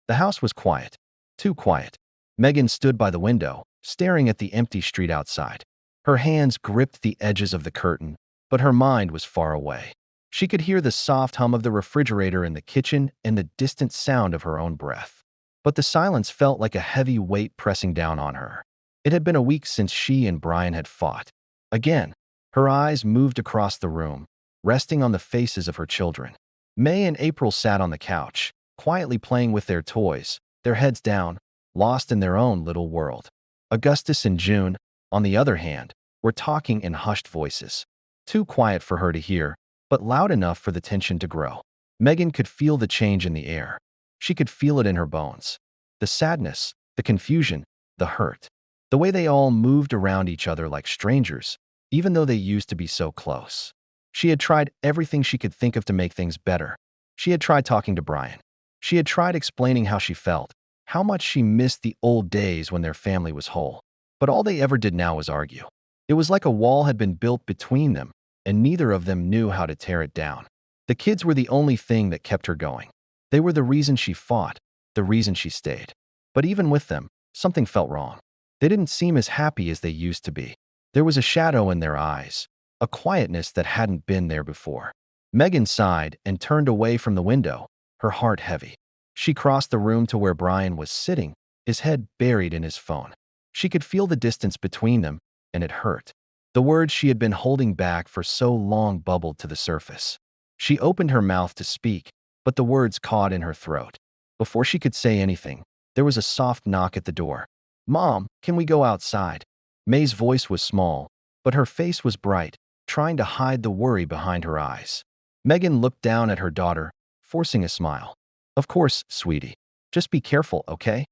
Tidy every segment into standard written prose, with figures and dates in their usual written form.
The house was quiet. Too quiet. Megan stood by the window, staring at the empty street outside. Her hands gripped the edges of the curtain, but her mind was far away. She could hear the soft hum of the refrigerator in the kitchen and the distant sound of her own breath. But the silence felt like a heavy weight pressing down on her. It had been a week since she and Brian had fought. Again, her eyes moved across the room, resting on the faces of her children. May and April sat on the couch, quietly playing with their toys, their heads down, lost in their own little world. Augustus and June, on the other hand, were talking in hushed voices. Too quiet for her to hear, but loud enough for the tension to grow. Megan could feel the change in the air. She could feel it in her bones. The sadness, the confusion, the hurt. The way they all moved around each other like strangers, even though they used to be so close. She had tried everything she could think of to make things better. She had tried talking to Brian. She had tried explaining how she felt, how much she missed the old days when their family was whole. But all they ever did now was argue. It was like a wall had been built between them, and neither of them knew how to tear it down. The kids were the only thing that kept her going. They were the reason she fought, the reason she stayed. But even with them, something felt wrong. They didn't seem as happy as they used to be. There was a shadow in their eyes, a quietness that hadn't been there before. Megan sighed and turned away from the window, her heart heavy. She crossed the room to where Brian was sitting, his head buried in his phone. She could feel the distance between them, and it hurt. The words she had been holding back for so long bubbled to the surface. She opened her mouth to speak, but the words caught in her throat. Before she could say anything, there was a soft knock at the door. "Mom, can we go outside?" May's voice was small, but her face was bright, trying to hide the worry behind her eyes. Megan looked down at her daughter, forcing a smile. "Of course, sweetie. Just be careful, okay?"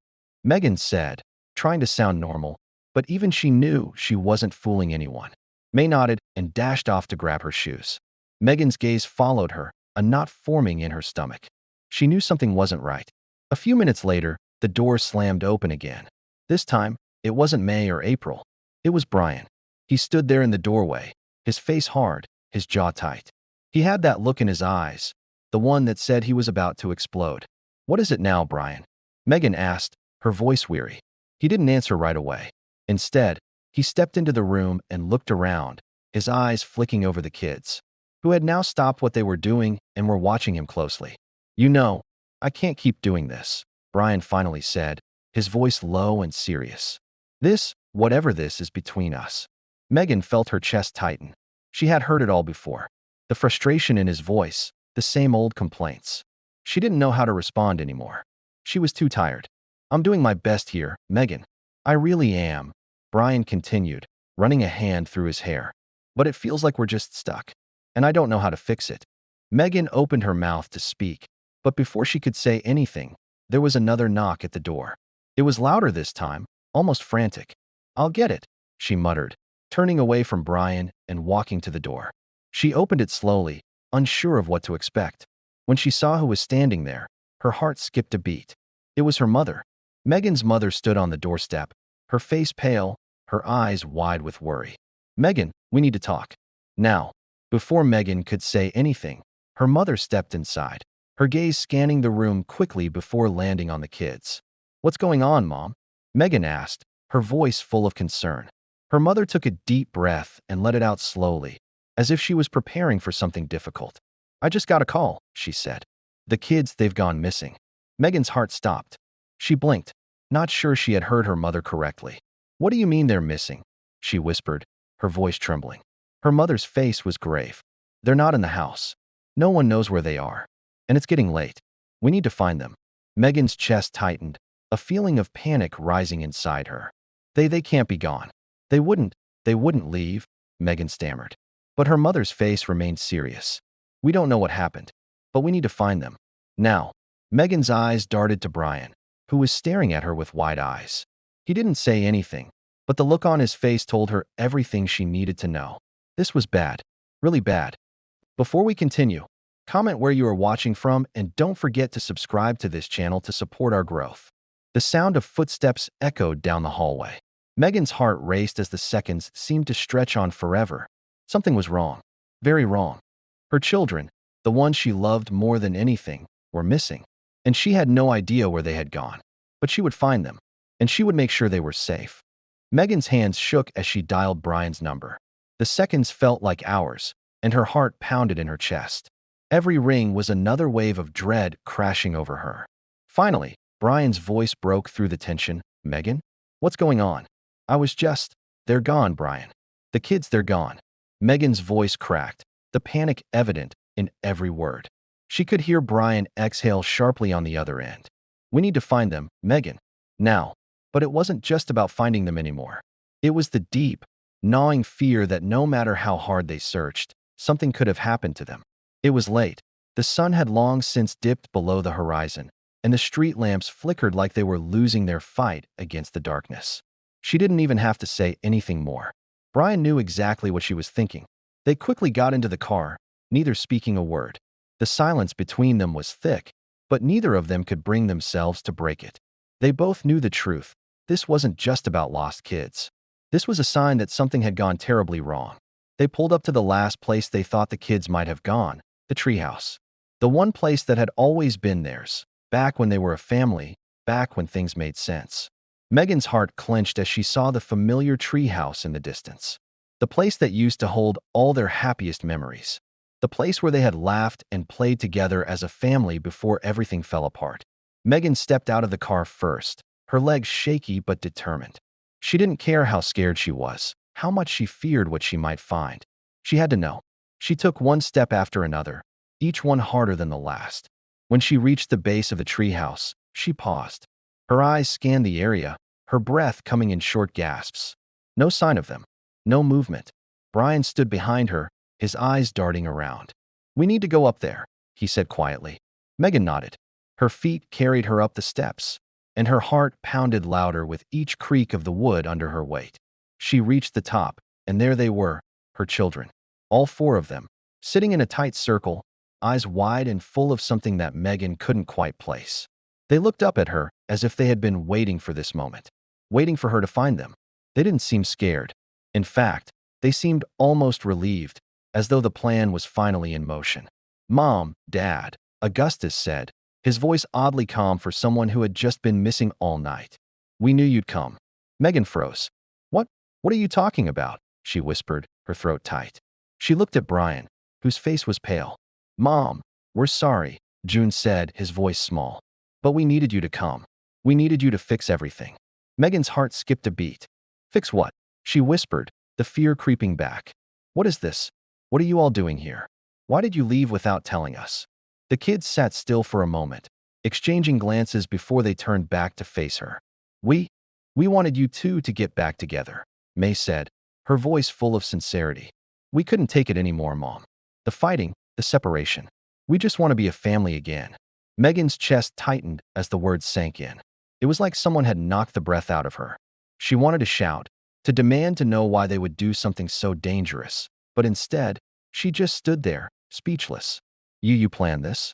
Megan said, trying to sound normal, but even she knew she wasn't fooling anyone. May nodded and dashed off to grab her shoes. Megan's gaze followed her, a knot forming in her stomach. She knew something wasn't right. A few minutes later, the door slammed open again. This time, it wasn't May or April. It was Brian. He stood there in the doorway, his face hard, his jaw tight. He had that look in his eyes, the one that said he was about to explode. "What is it now, Brian?" Megan asked, her voice weary. He didn't answer right away. Instead, he stepped into the room and looked around, his eyes flicking over the kids, who had now stopped what they were doing and were watching him closely. "You know, I can't keep doing this," Brian finally said, his voice low and serious. "This, whatever this is between us." Megan felt her chest tighten. She had heard it all before. The frustration in his voice, the same old complaints. She didn't know how to respond anymore. She was too tired. "I'm doing my best here, Megan. I really am," Brian continued, running a hand through his hair. "But it feels like we're just stuck, and I don't know how to fix it." Megan opened her mouth to speak, but before she could say anything, there was another knock at the door. It was louder this time, almost frantic. "I'll get it," she muttered, turning away from Brian and walking to the door. She opened it slowly, unsure of what to expect. When she saw who was standing there, her heart skipped a beat. It was her mother. Megan's mother stood on the doorstep, her face pale, her eyes wide with worry. "Megan, we need to talk. Now." Before Megan could say anything, her mother stepped inside, her gaze scanning the room quickly before landing on the kids. "What's going on, Mom?" Megan asked, her voice full of concern. Her mother took a deep breath and let it out slowly, as if she was preparing for something difficult. "I just got a call," she said. "The kids, they've gone missing." Megan's heart stopped. She blinked, not sure she had heard her mother correctly. "What do you mean they're missing?" she whispered, her voice trembling. Her mother's face was grave. "They're not in the house. No one knows where they are. And it's getting late. We need to find them." Megan's chest tightened, a feeling of panic rising inside her. They can't be gone. They wouldn't leave," Megan stammered. But her mother's face remained serious. "We don't know what happened, but we need to find them. Now." Megan's eyes darted to Brian, who was staring at her with wide eyes. He didn't say anything, but the look on his face told her everything she needed to know. This was bad, really bad. Before we continue, comment where you are watching from and don't forget to subscribe to this channel to support our growth. The sound of footsteps echoed down the hallway. Megan's heart raced as the seconds seemed to stretch on forever. Something was wrong, very wrong. Her children, the ones she loved more than anything, were missing. and she had no idea where they had gone. But she would find them, and she would make sure they were safe. Megan's hands shook as she dialed Brian's number. The seconds felt like hours, and her heart pounded in her chest. Every ring was another wave of dread crashing over her. Finally, Brian's voice broke through the tension. "Megan? What's going on?" They're gone, Brian. The kids, they're gone." Megan's voice cracked, the panic evident in every word. She could hear Brian exhale sharply on the other end. "We need to find them, Megan. Now." But it wasn't just about finding them anymore. It was the deep, gnawing fear that no matter how hard they searched, something could have happened to them. It was late. The sun had long since dipped below the horizon, and the street lamps flickered like they were losing their fight against the darkness. She didn't even have to say anything more. Brian knew exactly what she was thinking. They quickly got into the car, neither speaking a word. The silence between them was thick, but neither of them could bring themselves to break it. They both knew the truth. This wasn't just about lost kids. This was a sign that something had gone terribly wrong. They pulled up to the last place they thought the kids might have gone, the treehouse. The one place that had always been theirs, back when they were a family, back when things made sense. Megan's heart clenched as she saw the familiar treehouse in the distance. The place that used to hold all their happiest memories. The place where they had laughed and played together as a family before everything fell apart. Megan stepped out of the car first, her legs shaky but determined. She didn't care how scared she was, how much she feared what she might find. She had to know. She took one step after another, each one harder than the last. When she reached the base of the treehouse, she paused. Her eyes scanned the area, her breath coming in short gasps. No sign of them. No movement. Brian stood behind her, his eyes darting around. "We need to go up there," he said quietly. Megan nodded. Her feet carried her up the steps, and her heart pounded louder with each creak of the wood under her weight. She reached the top, and there they were, her children. All four of them, sitting in a tight circle, eyes wide and full of something that Megan couldn't quite place. They looked up at her as if they had been waiting for this moment, waiting for her to find them. They didn't seem scared. In fact, they seemed almost relieved, as though the plan was finally in motion. "Mom, Dad," Augustus said, his voice oddly calm for someone who had just been missing all night. "We knew you'd come." Megan froze. What are you talking about?" she whispered, her throat tight. She looked at Brian, whose face was pale. "Mom, we're sorry," June said, his voice small. "But we needed you to come. We needed you to fix everything." Megan's heart skipped a beat. "Fix what?" she whispered, the fear creeping back. "What is this? What are you all doing here? Why did you leave without telling us?" The kids sat still for a moment, exchanging glances before they turned back to face her. We wanted you two to get back together," May said, her voice full of sincerity. "We couldn't take it anymore, Mom. The fighting, the separation. We just want to be a family again." Megan's chest tightened as the words sank in. It was like someone had knocked the breath out of her. She wanted to shout, to demand to know why they would do something so dangerous, but instead, she just stood there, speechless. You planned this?"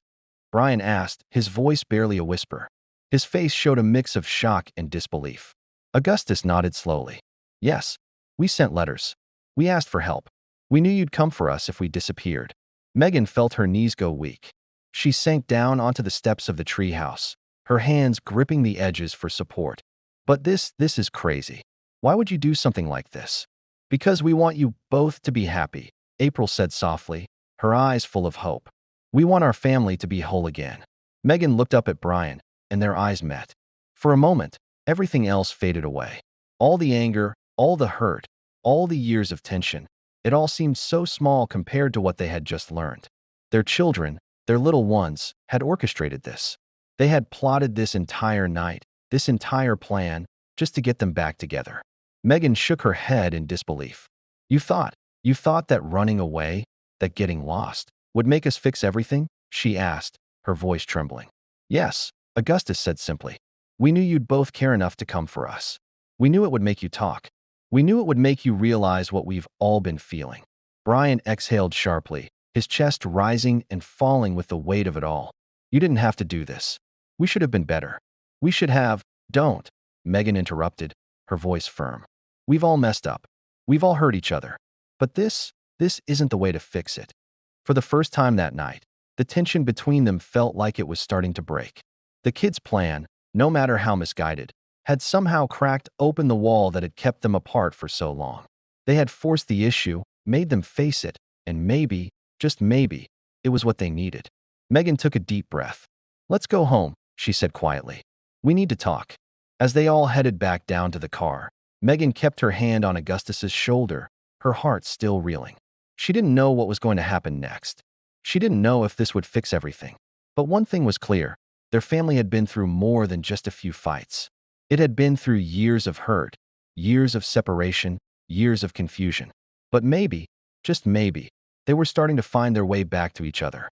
Brian asked, his voice barely a whisper. His face showed a mix of shock and disbelief. Augustus nodded slowly. "Yes, we sent letters. We asked for help. We knew you'd come for us if we disappeared." Megan felt her knees go weak. She sank down onto the steps of the treehouse, her hands gripping the edges for support. "But this is crazy. Why would you do something like this?" "Because we want you both to be happy," April said softly, her eyes full of hope. "We want our family to be whole again." Megan looked up at Brian, and their eyes met. For a moment, everything else faded away. All the anger, all the hurt, all the years of tension. It all seemed so small compared to what they had just learned. Their children, their little ones, had orchestrated this. They had plotted this entire night, this entire plan, just to get them back together. Megan shook her head in disbelief. You thought that running away, that getting lost, would make us fix everything?" she asked, her voice trembling. "Yes," Augustus said simply. "We knew you'd both care enough to come for us. We knew it would make you talk. We knew it would make you realize what we've all been feeling." Brian exhaled sharply, his chest rising and falling with the weight of it all. "You didn't have to do this. We should have been better. We should have—" "Don't," Megan interrupted, her voice firm. "We've all messed up. We've all hurt each other. But this isn't the way to fix it." For the first time that night, the tension between them felt like it was starting to break. The kids' plan, no matter how misguided, had somehow cracked open the wall that had kept them apart for so long. They had forced the issue, made them face it, and maybe, just maybe, it was what they needed. Megan took a deep breath. "Let's go home," she said quietly. "We need to talk." As they all headed back down to the car, Megan kept her hand on Augustus's shoulder, her heart still reeling. She didn't know what was going to happen next. She didn't know if this would fix everything. But one thing was clear. Their family had been through more than just a few fights. It had been through years of hurt, years of separation, years of confusion. But maybe, just maybe, they were starting to find their way back to each other.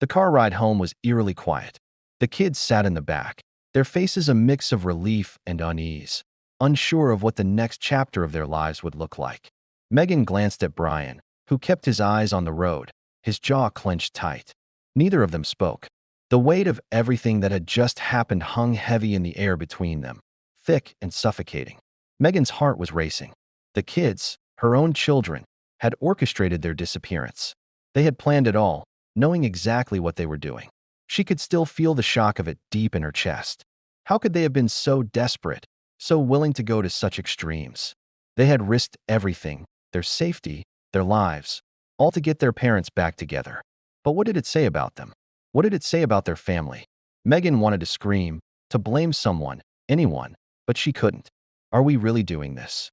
The car ride home was eerily quiet. The kids sat in the back, their faces a mix of relief and unease, unsure of what the next chapter of their lives would look like. Megan glanced at Brian, who kept his eyes on the road, his jaw clenched tight. Neither of them spoke. The weight of everything that had just happened hung heavy in the air between them, thick and suffocating. Megan's heart was racing. The kids, her own children, had orchestrated their disappearance. They had planned it all, knowing exactly what they were doing. She could still feel the shock of it deep in her chest. How could they have been so desperate, so willing to go to such extremes? They had risked everything, their safety, their lives, all to get their parents back together. But what did it say about them? What did it say about their family? Megan wanted to scream, to blame someone, anyone, but she couldn't. "Are we really doing this?"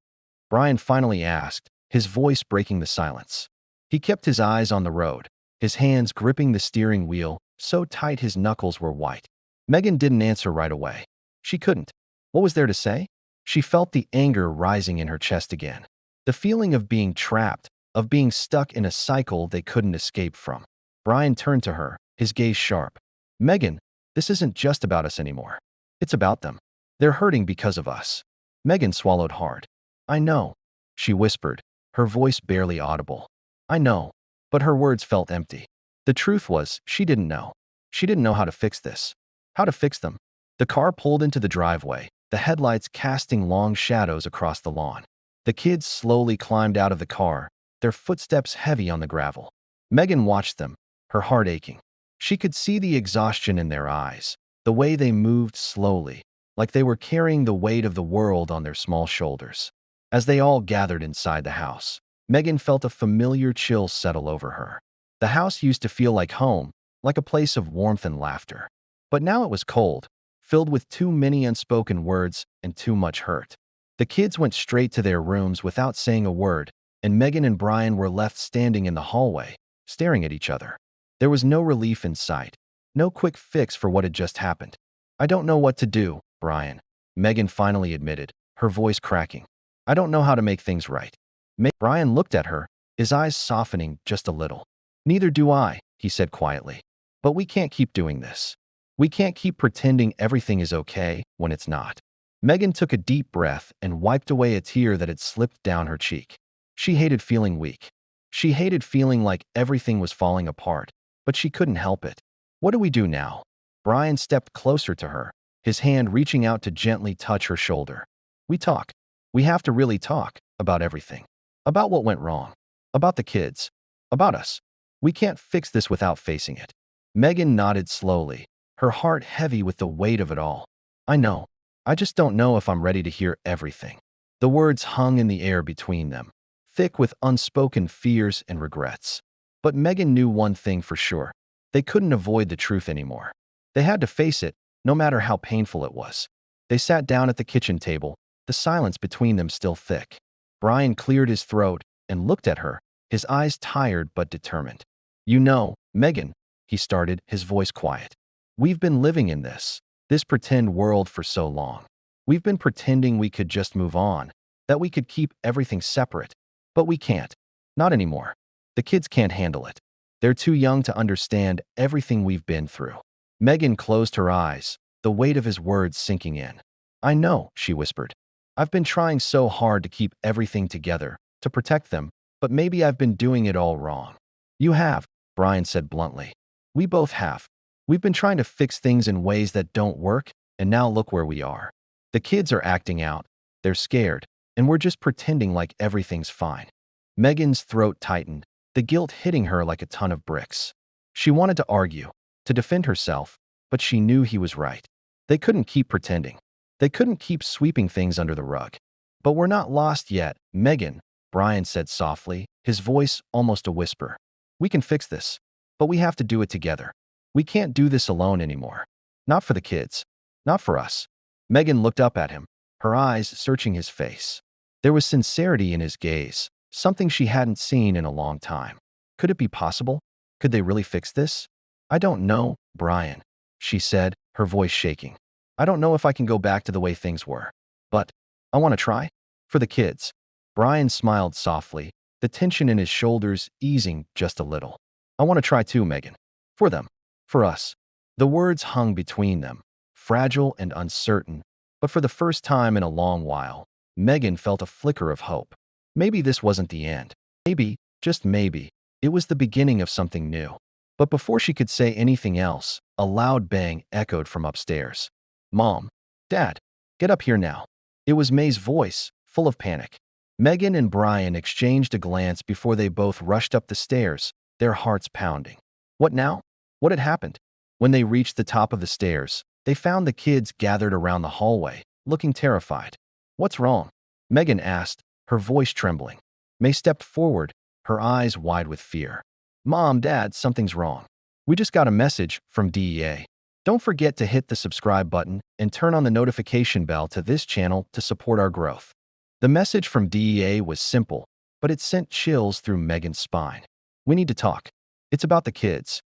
Brian finally asked, his voice breaking the silence. He kept his eyes on the road, his hands gripping the steering wheel, so tight his knuckles were white. Megan didn't answer right away. She couldn't. What was there to say? She felt the anger rising in her chest again. The feeling of being trapped, of being stuck in a cycle they couldn't escape from. Brian turned to her, his gaze sharp. "Megan, this isn't just about us anymore. It's about them. They're hurting because of us." Megan swallowed hard. "I know," she whispered, her voice barely audible. "I know." But her words felt empty. The truth was, she didn't know. She didn't know how to fix this. How to fix them. The car pulled into the driveway, the headlights casting long shadows across the lawn. The kids slowly climbed out of the car, their footsteps heavy on the gravel. Megan watched them, her heart aching. She could see the exhaustion in their eyes, the way they moved slowly, like they were carrying the weight of the world on their small shoulders. As they all gathered inside the house, Megan felt a familiar chill settle over her. The house used to feel like home, like a place of warmth and laughter. But now it was cold, filled with too many unspoken words and too much hurt. The kids went straight to their rooms without saying a word, and Megan and Brian were left standing in the hallway, staring at each other. There was no relief in sight, no quick fix for what had just happened. "I don't know what to do, Brian," Megan finally admitted, her voice cracking. "I don't know how to make things right." Brian looked at her, his eyes softening just a little. "Neither do I," he said quietly. "But we can't keep doing this. We can't keep pretending everything is okay when it's not." Megan took a deep breath and wiped away a tear that had slipped down her cheek. She hated feeling weak. She hated feeling like everything was falling apart, but she couldn't help it. "What do we do now?" Brian stepped closer to her, his hand reaching out to gently touch her shoulder. "We talk. We have to really talk about everything. About what went wrong. About the kids. About us. We can't fix this without facing it." Megan nodded slowly, her heart heavy with the weight of it all. "I know. I just don't know if I'm ready to hear everything." The words hung in the air between them, thick with unspoken fears and regrets. But Megan knew one thing for sure. They couldn't avoid the truth anymore. They had to face it, no matter how painful it was. They sat down at the kitchen table, the silence between them still thick. Brian cleared his throat and looked at her, his eyes tired but determined. "You know, Megan," he started, his voice quiet. "We've been living in this pretend world for so long. We've been pretending we could just move on, that we could keep everything separate. But we can't. Not anymore. The kids can't handle it. They're too young to understand everything we've been through." Megan closed her eyes, the weight of his words sinking in. "I know," she whispered. "I've been trying so hard to keep everything together, to protect them, but maybe I've been doing it all wrong." "You have," Brian said bluntly. "We both have. We've been trying to fix things in ways that don't work, and now look where we are. The kids are acting out, they're scared, and we're just pretending like everything's fine." Megan's throat tightened, the guilt hitting her like a ton of bricks. She wanted to argue, to defend herself, but she knew he was right. They couldn't keep pretending. They couldn't keep sweeping things under the rug. But we're not lost yet, Megan, Brian said softly, his voice almost a whisper. We can fix this, but we have to do it together. We can't do this alone anymore. Not for the kids. Not for us. Megan looked up at him, her eyes searching his face. There was sincerity in his gaze, something she hadn't seen in a long time. Could it be possible? Could they really fix this? I don't know, Brian, she said, her voice shaking. I don't know if I can go back to the way things were. But I want to try. For the kids. Brian smiled softly, the tension in his shoulders easing just a little. I want to try too, Megan. For them. For us. The words hung between them, fragile and uncertain, but for the first time in a long while, Megan felt a flicker of hope. Maybe this wasn't the end. Maybe, just maybe, it was the beginning of something new. But before she could say anything else, a loud bang echoed from upstairs. Mom, Dad, get up here now. It was May's voice, full of panic. Megan and Brian exchanged a glance before they both rushed up the stairs, their hearts pounding. What now? What had happened? When they reached the top of the stairs, they found the kids gathered around the hallway, looking terrified. What's wrong? Megan asked, her voice trembling. May stepped forward, her eyes wide with fear. Mom, Dad, something's wrong. We just got a message from DEA. Don't forget to hit the subscribe button and turn on the notification bell to this channel to support our growth. The message from DEA was simple, but it sent chills through Megan's spine. We need to talk. It's about the kids.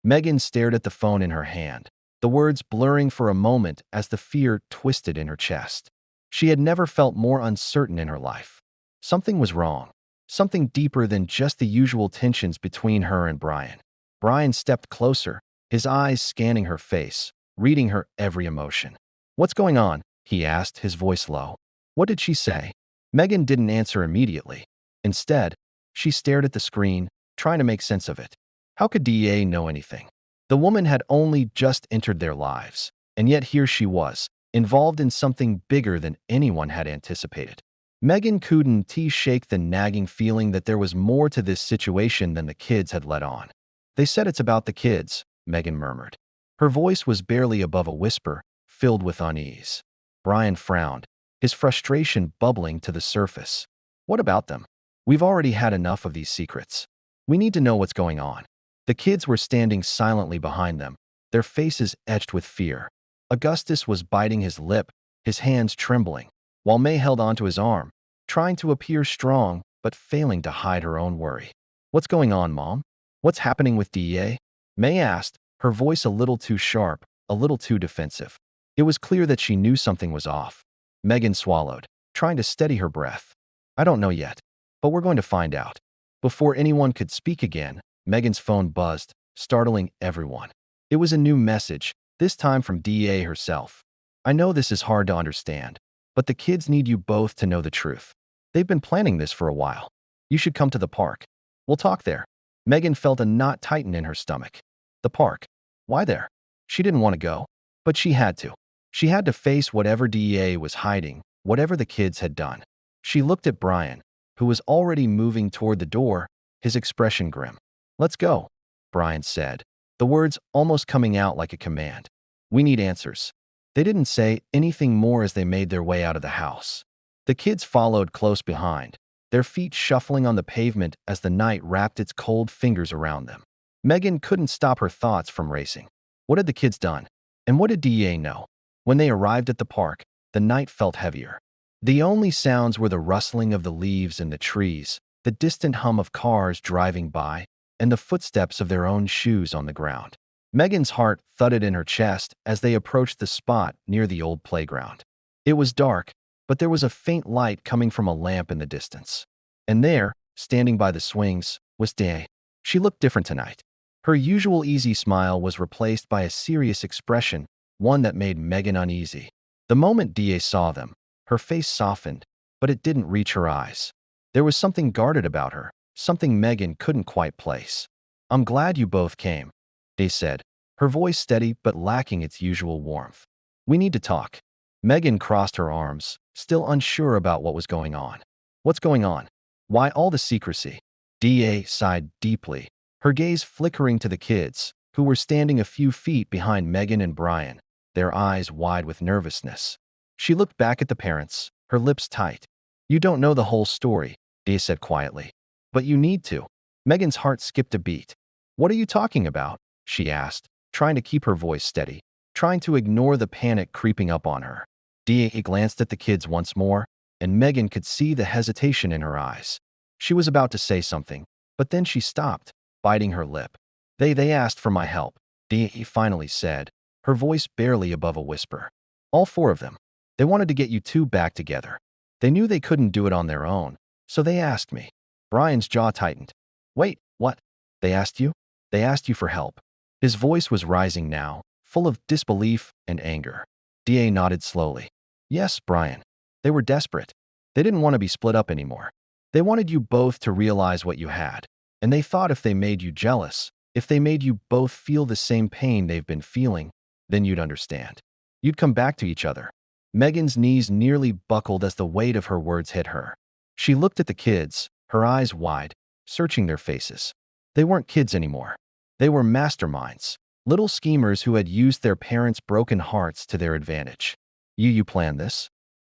Megan stared at the phone in her hand, the words blurring for a moment as the fear twisted in her chest. She had never felt more uncertain in her life. Something was wrong. Something deeper than just the usual tensions between her and Brian. Brian stepped closer, his eyes scanning her face, reading her every emotion. What's going on? He asked, his voice low. What did she say? Megan didn't answer immediately. Instead, she stared at the screen, trying to make sense of it. How could DEA know anything? The woman had only just entered their lives, and yet here she was, involved in something bigger than anyone had anticipated. Megan couldn't shake the nagging feeling that there was more to this situation than the kids had let on. They said it's about the kids, Megan murmured. Her voice was barely above a whisper, filled with unease. Brian frowned, his frustration bubbling to the surface. What about them? We've already had enough of these secrets. We need to know what's going on. The kids were standing silently behind them, their faces etched with fear. Augustus was biting his lip, his hands trembling, while May held onto his arm, trying to appear strong but failing to hide her own worry. What's going on, Mom? What's happening with DEA? May asked, her voice a little too sharp, a little too defensive. It was clear that she knew something was off. Megan swallowed, trying to steady her breath. I don't know yet, but we're going to find out. Before anyone could speak again, Megan's phone buzzed, startling everyone. It was a new message, this time from DEA herself. I know this is hard to understand, but the kids need you both to know the truth. They've been planning this for a while. You should come to the park. We'll talk there. Megan felt a knot tighten in her stomach. The park. Why there? She didn't want to go, but she had to. She had to face whatever DEA was hiding, whatever the kids had done. She looked at Brian, who was already moving toward the door, his expression grim. Let's go, Brian said, the words almost coming out like a command. We need answers. They didn't say anything more as they made their way out of the house. The kids followed close behind, their feet shuffling on the pavement as the night wrapped its cold fingers around them. Megan couldn't stop her thoughts from racing. What had the kids done? And what did DEA know? When they arrived at the park, the night felt heavier. The only sounds were the rustling of the leaves in the trees, the distant hum of cars driving by, and the footsteps of their own shoes on the ground. Megan's heart thudded in her chest as they approached the spot near the old playground. It was dark, but there was a faint light coming from a lamp in the distance. And there, standing by the swings, was DEA. She looked different tonight. Her usual easy smile was replaced by a serious expression, one that made Megan uneasy. The moment DEA saw them, her face softened, but it didn't reach her eyes. There was something guarded about her, something Megan couldn't quite place. I'm glad you both came, DEA said, her voice steady but lacking its usual warmth. We need to talk. Megan crossed her arms, still unsure about what was going on. What's going on? Why all the secrecy? DEA sighed deeply, her gaze flickering to the kids, who were standing a few feet behind Megan and Brian, their eyes wide with nervousness. She looked back at the parents, her lips tight. "You don't know the whole story," Dia said quietly. "But you need to." Megan's heart skipped a beat. "What are you talking about?" she asked, trying to keep her voice steady, trying to ignore the panic creeping up on her. Dia glanced at the kids once more, and Megan could see the hesitation in her eyes. She was about to say something, but then she stopped, biting her lip. They asked for my help," Dia finally said, her voice barely above a whisper. "All four of them. They wanted to get you two back together. They knew they couldn't do it on their own, so they asked me." Brian's jaw tightened. "Wait, what? They asked you? They asked you for help?" His voice was rising now, full of disbelief and anger. Dia nodded slowly. "Yes, Brian. They were desperate. They didn't want to be split up anymore. They wanted you both to realize what you had, and they thought if they made you jealous, if they made you both feel the same pain they've been feeling, then you'd understand. You'd come back to each other." Megan's knees nearly buckled as the weight of her words hit her. She looked at the kids, her eyes wide, searching their faces. They weren't kids anymore. They were masterminds, little schemers who had used their parents' broken hearts to their advantage. You planned this?"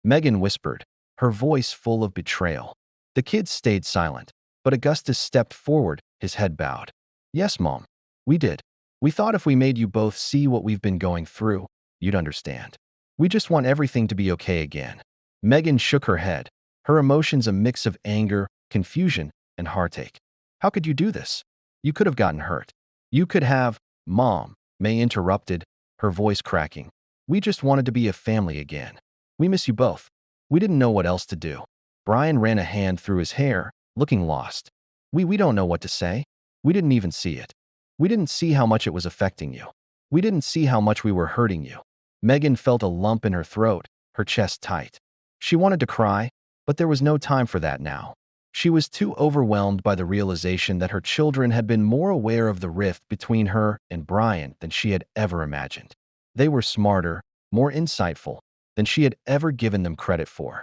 Megan whispered, her voice full of betrayal. The kids stayed silent, but Augustus stepped forward, his head bowed. "Yes, Mom. We did. We thought if we made you both see what we've been going through, you'd understand. We just want everything to be okay again." Megan shook her head, her emotions a mix of anger, confusion, and heartache. "How could you do this? You could have gotten hurt. You could have—" "Mom," May interrupted, her voice cracking. "We just wanted to be a family again. We miss you both. We didn't know what else to do." Brian ran a hand through his hair, looking lost. We don't know what to say. We didn't even see it. We didn't see how much it was affecting you. We didn't see how much we were hurting you." Megan felt a lump in her throat, her chest tight. She wanted to cry, but there was no time for that now. She was too overwhelmed by the realization that her children had been more aware of the rift between her and Brian than she had ever imagined. They were smarter, more insightful than she had ever given them credit for.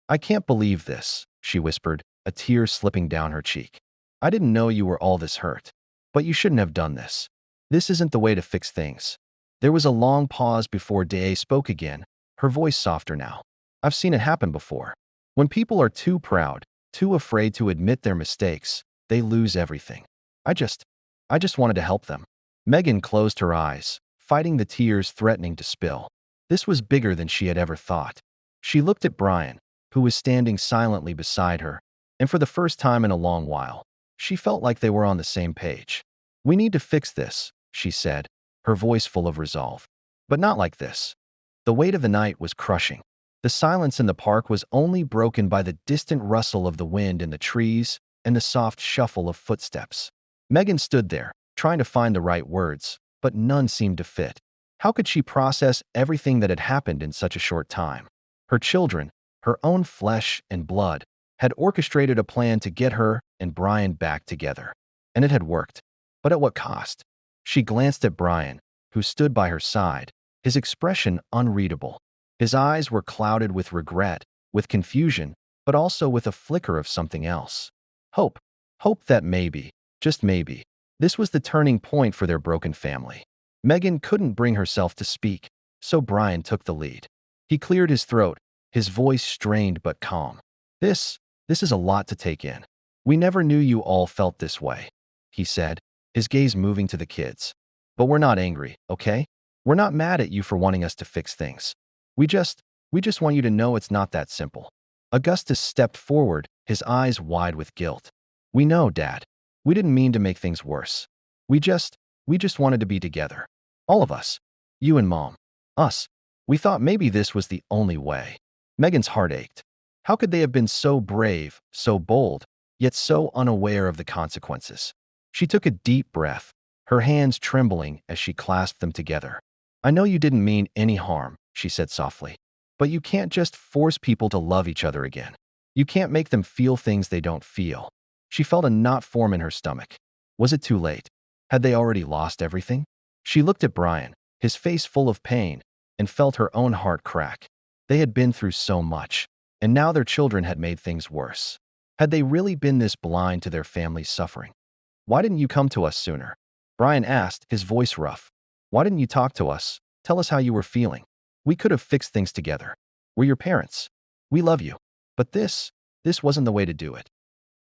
"I can't believe this," she whispered, a tear slipping down her cheek. "I didn't know you were all this hurt. But you shouldn't have done this. This isn't the way to fix things." There was a long pause before Day spoke again, her voice softer now. "I've seen it happen before. When people are too proud, too afraid to admit their mistakes, they lose everything. I just wanted to help them." Megan closed her eyes, fighting the tears threatening to spill. This was bigger than she had ever thought. She looked at Brian, who was standing silently beside her, and for the first time in a long while, she felt like they were on the same page. "We need to fix this," she said, her voice full of resolve. "But not like this." The weight of the night was crushing. The silence in the park was only broken by the distant rustle of the wind in the trees and the soft shuffle of footsteps. Megan stood there, trying to find the right words, but none seemed to fit. How could she process everything that had happened in such a short time? Her children, her own flesh and blood, had orchestrated a plan to get her and Brian back together. And it had worked. But at what cost? She glanced at Brian, who stood by her side, his expression unreadable. His eyes were clouded with regret, with confusion, but also with a flicker of something else. Hope. Hope that maybe, just maybe, this was the turning point for their broken family. Megan couldn't bring herself to speak, so Brian took the lead. He cleared his throat, his voice strained but calm. This is a lot to take in. "We never knew you all felt this way," he said, his gaze moving to the kids. "But we're not angry, okay? We're not mad at you for wanting us to fix things. We just want you to know it's not that simple." Augustus stepped forward, his eyes wide with guilt. "We know, Dad. We didn't mean to make things worse. We just wanted to be together. All of us. You and Mom. Us. We thought maybe this was the only way." Megan's heart ached. How could they have been so brave, so bold, yet so unaware of the consequences? She took a deep breath, her hands trembling as she clasped them together. "I know you didn't mean any harm," she said softly. "But you can't just force people to love each other again. You can't make them feel things they don't feel." She felt a knot form in her stomach. Was it too late? Had they already lost everything? She looked at Brian, his face full of pain, and felt her own heart crack. They had been through so much, and now their children had made things worse. Had they really been this blind to their family's suffering? "Why didn't you come to us sooner?" Brian asked, his voice rough. "Why didn't you talk to us, Tell us how you were feeling. We could have fixed things together. We're your parents. We love you. But this wasn't the way to do it.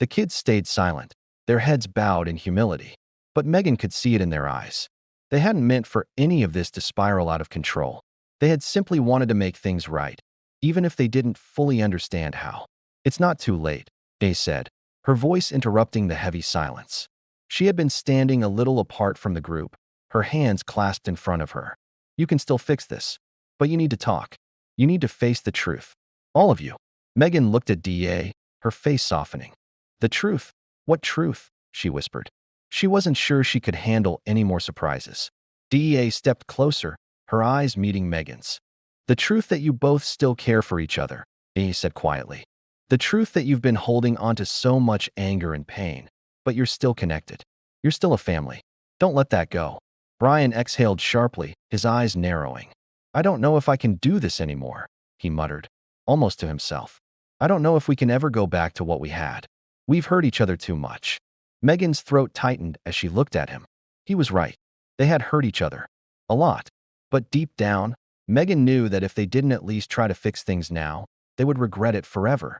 The kids stayed silent, their heads bowed in humility. But Megan could see it in their eyes. They hadn't meant for any of this to spiral out of control. They had simply wanted to make things right, even if they didn't fully understand how. It's not too late, Day said, her voice interrupting the heavy silence. She had been standing a little apart from the group, her hands clasped in front of her. You can still fix this, but you need to talk. You need to face the truth. All of you. Megan looked at DA, her face softening. The truth? What truth? She whispered. She wasn't sure she could handle any more surprises. DEA stepped closer, her eyes meeting Megan's. The truth that you both still care for each other, he said quietly. The truth that you've been holding onto so much anger and pain, but you're still connected. You're still a family. Don't let that go. Brian exhaled sharply, his eyes narrowing. I don't know if I can do this anymore, he muttered, almost to himself. I don't know if we can ever go back to what we had. We've hurt each other too much. Megan's throat tightened as she looked at him. He was right. They had hurt each other. A lot. But deep down, Megan knew that if they didn't at least try to fix things now, they would regret it forever.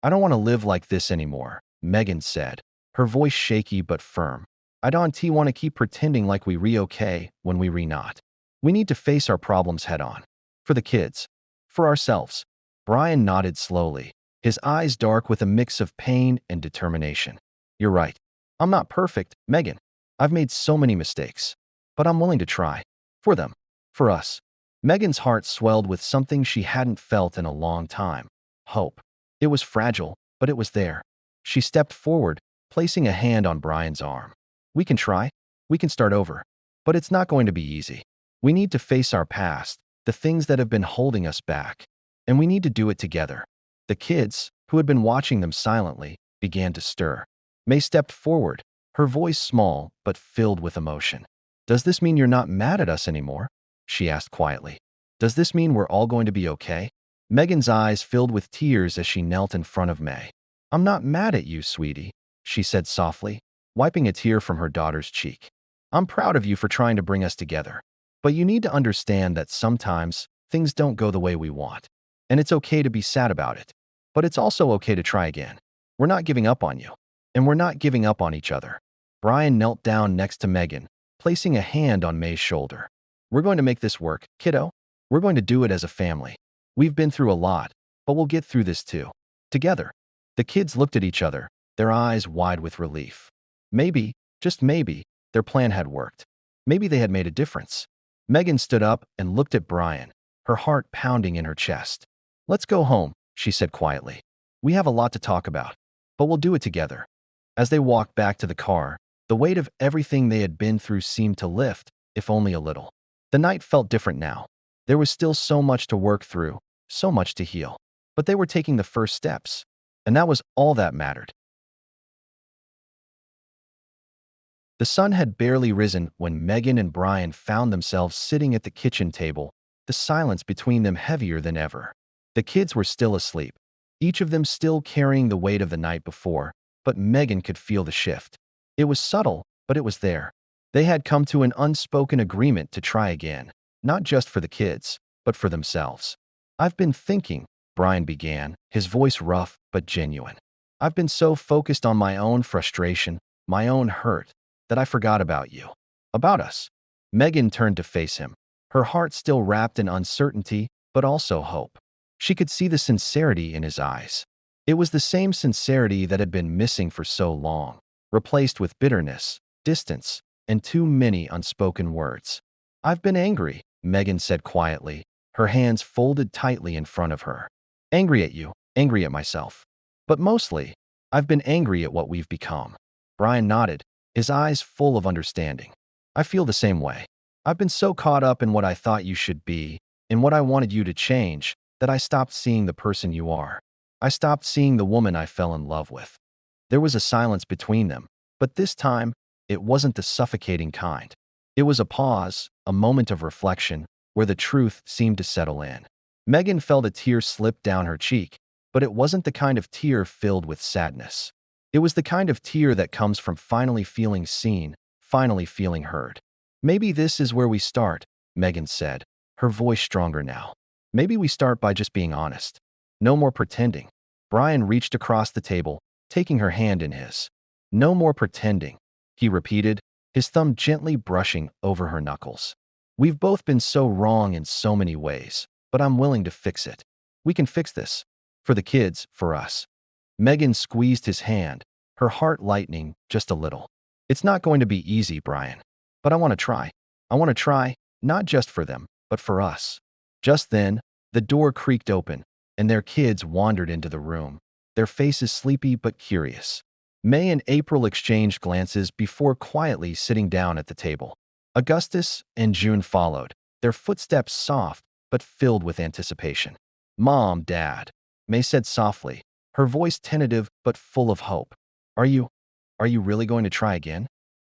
I don't want to live like this anymore, Megan said, her voice shaky but firm. I don't want to keep pretending like we re-okay when we re-not. We need to face our problems head-on. For the kids. For ourselves. Brian nodded slowly, his eyes dark with a mix of pain and determination. You're right. I'm not perfect, Megan. I've made so many mistakes. But I'm willing to try. For them. For us. Megan's heart swelled with something she hadn't felt in a long time. Hope. It was fragile, but it was there. She stepped forward, placing a hand on Brian's arm. We can try. We can start over. But it's not going to be easy. We need to face our past, the things that have been holding us back. And we need to do it together. The kids, who had been watching them silently, began to stir. May stepped forward, her voice small but filled with emotion. Does this mean you're not mad at us anymore? She asked quietly. Does this mean we're all going to be okay? Megan's eyes filled with tears as she knelt in front of May. I'm not mad at you, sweetie, she said softly, wiping a tear from her daughter's cheek. I'm proud of you for trying to bring us together. But you need to understand that sometimes things don't go the way we want. And it's okay to be sad about it. But it's also okay to try again. We're not giving up on you. And we're not giving up on each other. Brian knelt down next to Megan, placing a hand on May's shoulder. We're going to make this work, kiddo. We're going to do it as a family. We've been through a lot, but we'll get through this too. Together. The kids looked at each other, their eyes wide with relief. Maybe, just maybe, their plan had worked. Maybe they had made a difference. Megan stood up and looked at Brian, her heart pounding in her chest. Let's go home, she said quietly. We have a lot to talk about, but we'll do it together. As they walked back to the car, the weight of everything they had been through seemed to lift, if only a little. The night felt different now. There was still so much to work through, so much to heal. But they were taking the first steps, and that was all that mattered. The sun had barely risen when Megan and Brian found themselves sitting at the kitchen table, the silence between them heavier than ever. The kids were still asleep, each of them still carrying the weight of the night before, but Megan could feel the shift. It was subtle, but it was there. They had come to an unspoken agreement to try again, not just for the kids, but for themselves. I've been thinking, Brian began, his voice rough but genuine. I've been so focused on my own frustration, my own hurt, that I forgot about you. About us. Megan turned to face him, her heart still wrapped in uncertainty, but also hope. She could see the sincerity in his eyes. It was the same sincerity that had been missing for so long, replaced with bitterness, distance, and too many unspoken words. I've been angry, Megan said quietly, her hands folded tightly in front of her. Angry at you, angry at myself. But mostly, I've been angry at what we've become. Brian nodded, his eyes full of understanding. I feel the same way. I've been so caught up in what I thought you should be, in what I wanted you to change, that I stopped seeing the person you are. I stopped seeing the woman I fell in love with. There was a silence between them, but this time, it wasn't the suffocating kind. It was a pause, a moment of reflection, where the truth seemed to settle in. Megan felt a tear slip down her cheek, but it wasn't the kind of tear filled with sadness. It was the kind of tear that comes from finally feeling seen, finally feeling heard. Maybe this is where we start, Megan said, her voice stronger now. Maybe we start by just being honest. No more pretending. Brian reached across the table, taking her hand in his. No more pretending, he repeated, his thumb gently brushing over her knuckles. We've both been so wrong in so many ways, but I'm willing to fix it. We can fix this. For the kids, for us. Megan squeezed his hand, her heart lightening just a little. It's not going to be easy, Brian. But I want to try. I want to try, not just for them, but for us. Just then, the door creaked open, and their kids wandered into the room, their faces sleepy but curious. May and April exchanged glances before quietly sitting down at the table. Augustus and June followed, their footsteps soft but filled with anticipation. Mom, Dad, May said softly, her voice tentative but full of hope. Are you really going to try again?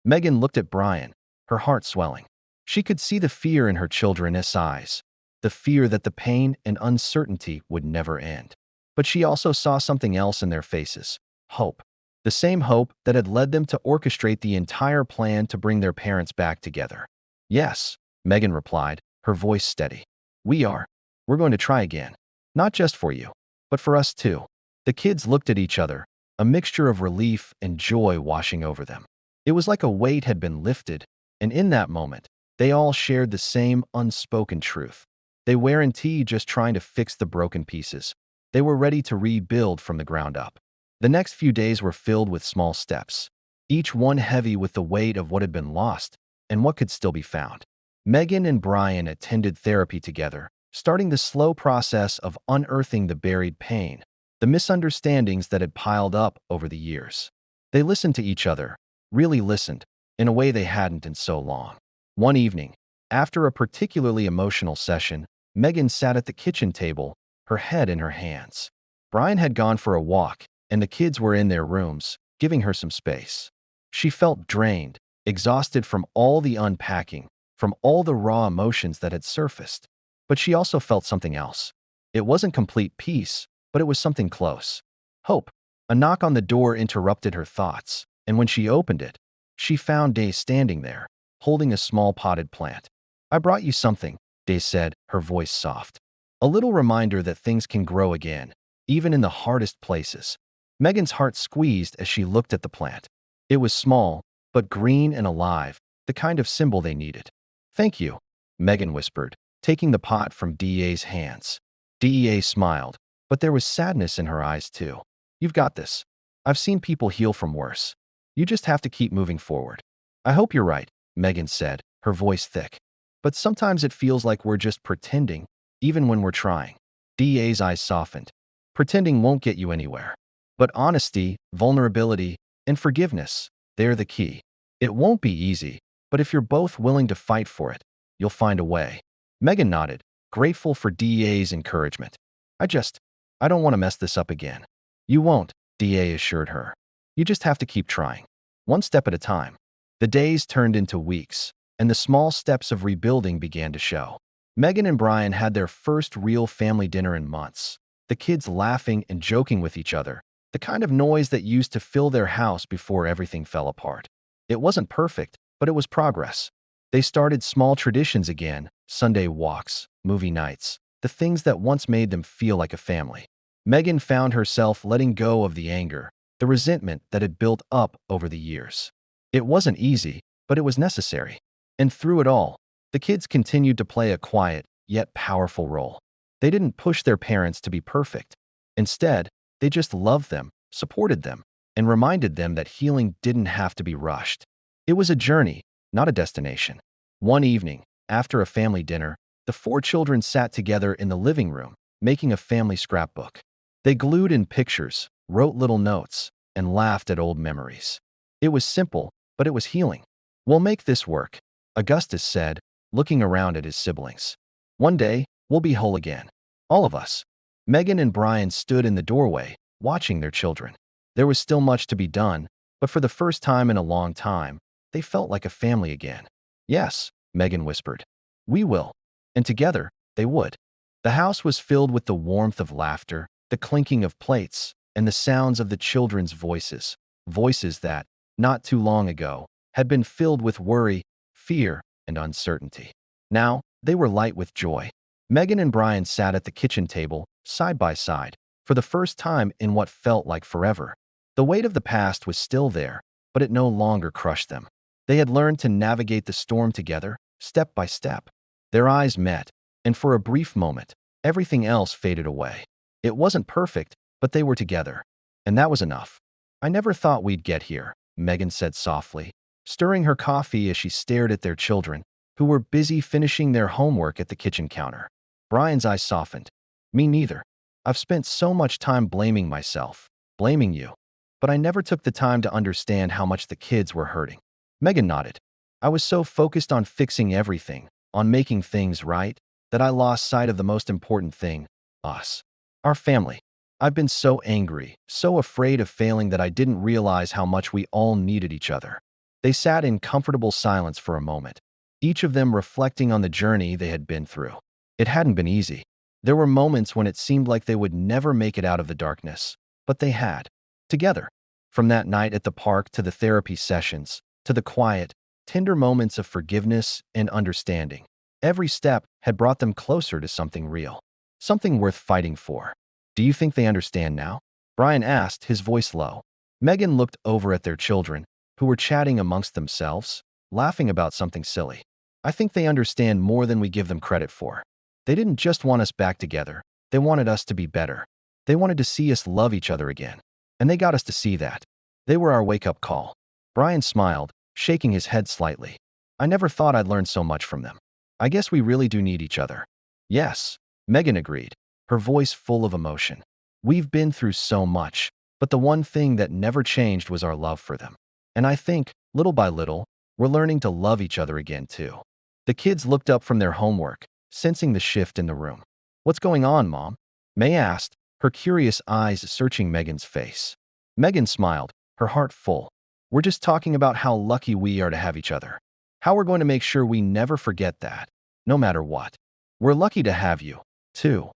Megan looked at Brian, her heart swelling. She could see the fear in her children's eyes, the fear that the pain and uncertainty would never end. But she also saw something else in their faces, hope. The same hope that had led them to orchestrate the entire plan to bring their parents back together. Yes, Megan replied, her voice steady. We're going to try again. Not just for you, but for us too. The kids looked at each other, a mixture of relief and joy washing over them. It was like a weight had been lifted, and in that moment, they all shared the same unspoken truth. They weren't just trying to fix the broken pieces. They were ready to rebuild from the ground up. The next few days were filled with small steps, each one heavy with the weight of what had been lost and what could still be found. Megan and Brian attended therapy together, starting the slow process of unearthing the buried pain, the misunderstandings that had piled up over the years. They listened to each other, really listened, in a way they hadn't in so long. One evening, after a particularly emotional session, Megan sat at the kitchen table, her head in her hands. Brian had gone for a walk, and the kids were in their rooms, giving her some space. She felt drained, exhausted from all the unpacking, from all the raw emotions that had surfaced. But she also felt something else. It wasn't complete peace, but it was something close. Hope. A knock on the door interrupted her thoughts, and when she opened it, she found Day standing there, holding a small potted plant. I brought you something, Day said, her voice soft. A little reminder that things can grow again, even in the hardest places. Megan's heart squeezed as she looked at the plant. It was small, but green and alive, the kind of symbol they needed. Thank you, Megan whispered, taking the pot from DEA's hands. DEA smiled, but there was sadness in her eyes too. You've got this. I've seen people heal from worse. You just have to keep moving forward. I hope you're right, Megan said, her voice thick. But sometimes it feels like we're just pretending, even when we're trying. DEA's eyes softened. Pretending won't get you anywhere. But honesty, vulnerability, and forgiveness, they're the key. It won't be easy, but if you're both willing to fight for it, you'll find a way. Megan nodded, grateful for DEA's encouragement. I don't want to mess this up again. You won't, DEA assured her. You just have to keep trying. One step at a time. The days turned into weeks, and the small steps of rebuilding began to show. Megan and Brian had their first real family dinner in months. The kids laughing and joking with each other, the kind of noise that used to fill their house before everything fell apart. It wasn't perfect, but it was progress. They started small traditions again, Sunday walks, movie nights, the things that once made them feel like a family. Megan found herself letting go of the anger, the resentment that had built up over the years. It wasn't easy, but it was necessary. And through it all, the kids continued to play a quiet, yet powerful role. They didn't push their parents to be perfect. Instead, they just loved them, supported them, and reminded them that healing didn't have to be rushed. It was a journey, not a destination. One evening, after a family dinner, the four children sat together in the living room, making a family scrapbook. They glued in pictures, wrote little notes, and laughed at old memories. It was simple, but it was healing. We'll make this work, Augustus said, looking around at his siblings. One day, we'll be whole again. All of us. Megan and Brian stood in the doorway, watching their children. There was still much to be done, but for the first time in a long time, they felt like a family again. Yes, Megan whispered. We will. And together, they would. The house was filled with the warmth of laughter, the clinking of plates, and the sounds of the children's voices. Voices that, not too long ago, had been filled with worry, fear, and uncertainty. Now, They were light with joy. Megan and Brian sat at the kitchen table, side by side, for the first time in what felt like forever. The weight of the past was still there, but it no longer crushed them. They had learned to navigate the storm together, step by step. Their eyes met, and for a brief moment, everything else faded away. It wasn't perfect, but they were together, and that was enough. I never thought we'd get here, Megan said softly, stirring her coffee as she stared at their children, who were busy finishing their homework at the kitchen counter. Brian's eyes softened. Me neither. I've spent so much time blaming myself, blaming you, but I never took the time to understand how much the kids were hurting. Megan nodded. I was so focused on fixing everything, on making things right, that I lost sight of the most important thing, us. Our family. I've been so angry, so afraid of failing that I didn't realize how much we all needed each other. They sat in comfortable silence for a moment, each of them reflecting on the journey they had been through. It hadn't been easy. There were moments when it seemed like they would never make it out of the darkness, but they had. Together. From that night at the park to the therapy sessions, to the quiet, tender moments of forgiveness and understanding. Every step had brought them closer to something real, something worth fighting for. Do you think they understand now? Brian asked, his voice low. Megan looked over at their children, who were chatting amongst themselves, laughing about something silly. I think they understand more than we give them credit for. They didn't just want us back together. They wanted us to be better. They wanted to see us love each other again. And they got us to see that. They were our wake-up call. Brian smiled, shaking his head slightly. I never thought I'd learn so much from them. I guess we really do need each other. Yes, Megan agreed, her voice full of emotion. We've been through so much, but the one thing that never changed was our love for them. And I think, little by little, we're learning to love each other again too. The kids looked up from their homework, sensing the shift in the room. What's going on, Mom? May asked, her curious eyes searching Megan's face. Megan smiled, her heart full. We're just talking about how lucky we are to have each other. How we're going to make sure we never forget that, no matter what. We're lucky to have you, too.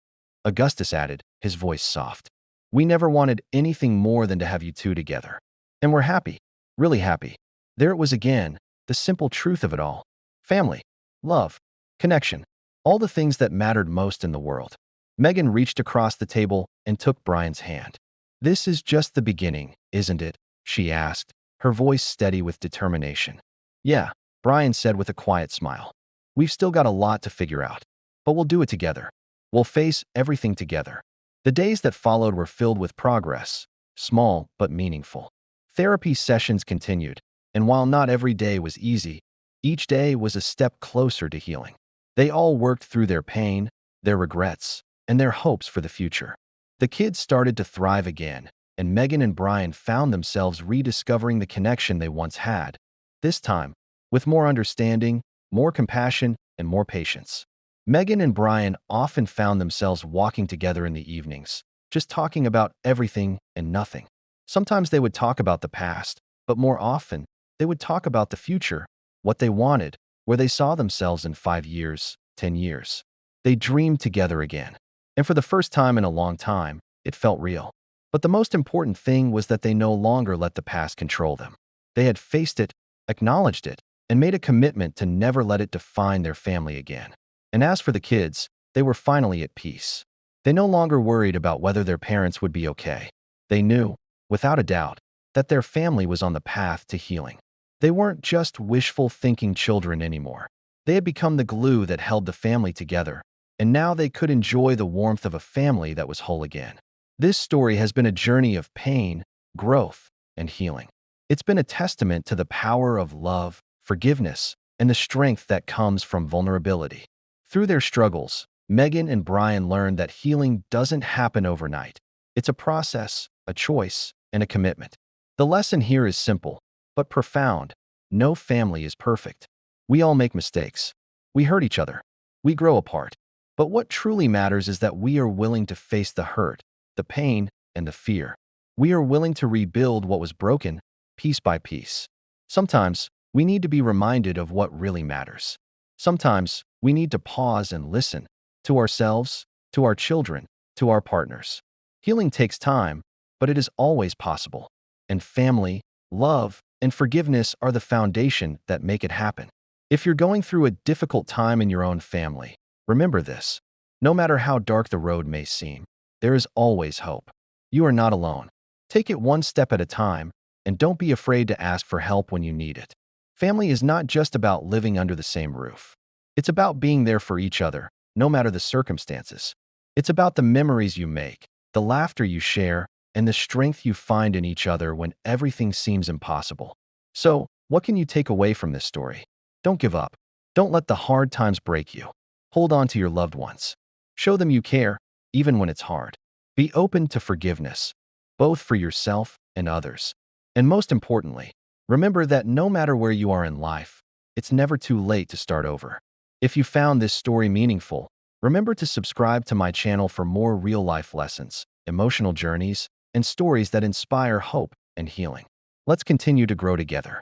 Augustus added, his voice soft. We never wanted anything more than to have you two together. And we're happy, really happy. There it was again, the simple truth of it all. Family, love, connection, all the things that mattered most in the world. Megan reached across the table and took Brian's hand. This is just the beginning, isn't it? She asked, her voice steady with determination. Yeah, Brian said with a quiet smile. We've still got a lot to figure out, but we'll do it together. We'll face everything together. The days that followed were filled with progress, small but meaningful. Therapy sessions continued, and while not every day was easy, each day was a step closer to healing. They all worked through their pain, their regrets, and their hopes for the future. The kids started to thrive again, and Megan and Brian found themselves rediscovering the connection they once had, this time with more understanding, more compassion, and more patience. Megan and Brian often found themselves walking together in the evenings, just talking about everything and nothing. Sometimes they would talk about the past, but more often, they would talk about the future, what they wanted, where they saw themselves in 5 years, 10 years. They dreamed together again. And for the first time in a long time, it felt real. But the most important thing was that they no longer let the past control them. They had faced it, acknowledged it, and made a commitment to never let it define their family again. And as for the kids, they were finally at peace. They no longer worried about whether their parents would be okay. They knew, without a doubt, that their family was on the path to healing. They weren't just wishful thinking children anymore. They had become the glue that held the family together, and now they could enjoy the warmth of a family that was whole again. This story has been a journey of pain, growth, and healing. It's been a testament to the power of love, forgiveness, and the strength that comes from vulnerability. Through their struggles, Megan and Brian learned that healing doesn't happen overnight. It's a process, a choice, and a commitment. The lesson here is simple, but profound. No family is perfect. We all make mistakes. We hurt each other. We grow apart. But what truly matters is that we are willing to face the hurt, the pain, and the fear. We are willing to rebuild what was broken, piece by piece. Sometimes, we need to be reminded of what really matters. Sometimes, we need to pause and listen to ourselves, to our children, to our partners. Healing takes time, but it is always possible. And family, love, and forgiveness are the foundation that make it happen. If you're going through a difficult time in your own family, remember this. No matter how dark the road may seem, there is always hope. You are not alone. Take it one step at a time, and don't be afraid to ask for help when you need it. Family is not just about living under the same roof. It's about being there for each other, no matter the circumstances. It's about the memories you make, the laughter you share, and the strength you find in each other when everything seems impossible. So, what can you take away from this story? Don't give up. Don't let the hard times break you. Hold on to your loved ones. Show them you care, even when it's hard. Be open to forgiveness, both for yourself and others. And most importantly, remember that no matter where you are in life, it's never too late to start over. If you found this story meaningful, remember to subscribe to my channel for more real-life lessons, emotional journeys, and stories that inspire hope and healing. Let's continue to grow together.